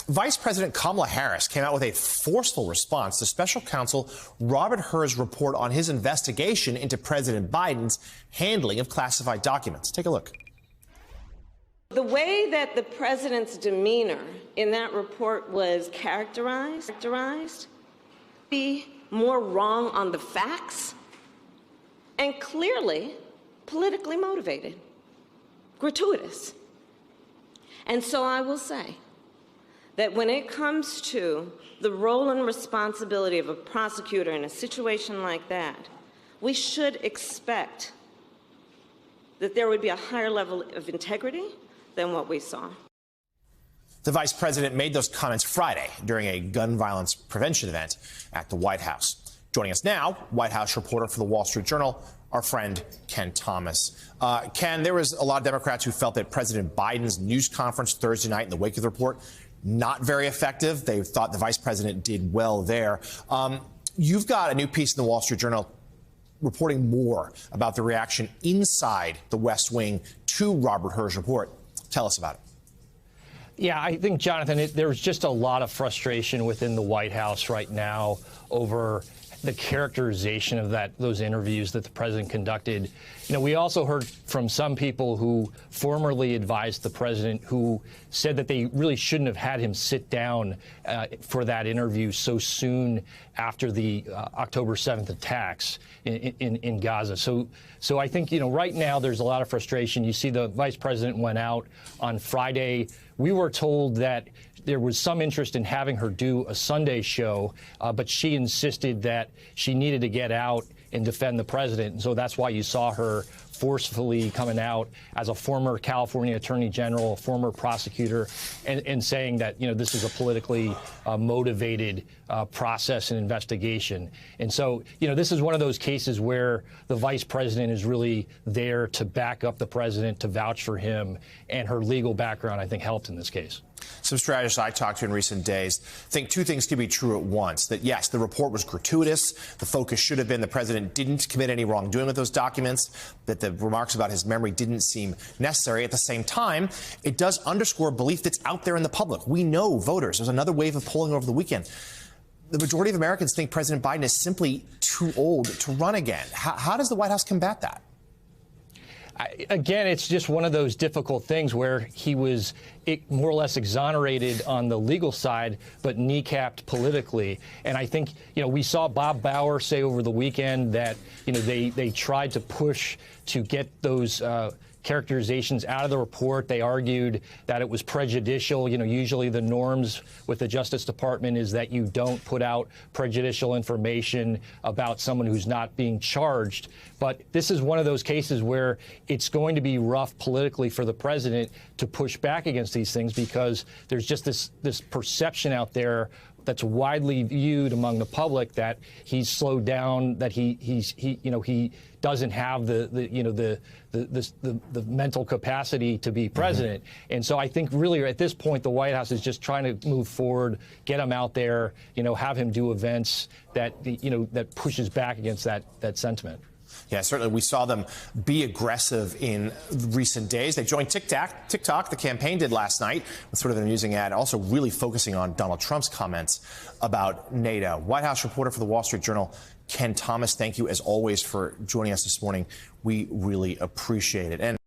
Vice President Kamala Harris came out with a forceful response to special counsel Robert Hur's report on his investigation into President Biden's handling of classified documents. Take a look. The way that the president's demeanor in that report was characterized, be more wrong on the facts and clearly politically motivated, gratuitous. And so I will say that when it comes to the role and responsibility of a prosecutor in a situation like that, we should expect that there would be a higher level of integrity than what we saw. The vice president made those comments Friday during a gun violence prevention event at the White House. Joining us now, White House reporter for the Wall Street Journal, our friend Ken Thomas. Ken, there was a lot of Democrats who felt that President Biden's news conference Thursday night in the wake of the report, not very effective. They thought the vice president did well there. You've got a new piece in the Wall Street Journal reporting more about the reaction inside the West Wing to Robert Hur's report. Tell us about it. Yeah, I think, Jonathan, there's just a lot of frustration within the White House right now over the characterization of those interviews that the president conducted. You know, we also heard from some people who formerly advised the president who said that they really shouldn't have had him sit down for that interview so soon after the October 7th attacks in Gaza. So I think, you know, right now there's a lot of frustration. You see the vice president went out on Friday. We were told that there was some interest in having her do a Sunday show, but she insisted that she needed to get out and defend the president. And so that's why you saw her forcefully coming out as a former California attorney general, a former prosecutor, and saying that, you know, this is a politically motivated process and investigation. And so, you know, this is one of those cases where the vice president is really there to back up the president, to vouch for him, and her legal background, I think, helped in this case. Some strategists I talked to in recent days think two things can be true at once. That, yes, the report was gratuitous. The focus should have been the president didn't commit any wrongdoing with those documents, that the remarks about his memory didn't seem necessary. At the same time, it does underscore a belief that's out there in the public. We know voters. There's another wave of polling over the weekend. The majority of Americans think President Biden is simply too old to run again. How does the White House combat that? Again, it's just one of those difficult things where he was more or less exonerated on the legal side, but kneecapped politically. And I think, you know, we saw Bob Bauer say over the weekend that, you know, they tried to push to get those characterizations out of the report. They argued that it was prejudicial. You know, usually the norms with the Justice Department is that you don't put out prejudicial information about someone who's not being charged. But this is one of those cases where it's going to be rough politically for the president to push back against these things, because there's just this perception out there that's widely viewed among the public that he's slowed down, that he doesn't have the mental capacity to be president. Mm-hmm. And so I think really at this point the White House is just trying to move forward, get him out there, you know, have him do events that that pushes back against that sentiment. Yeah, certainly we saw them be aggressive in recent days. They joined TikTok, the campaign did last night, with sort of an amusing ad, also really focusing on Donald Trump's comments about NATO. White House reporter for the Wall Street Journal, Ken Thomas, thank you as always for joining us this morning. We really appreciate it. And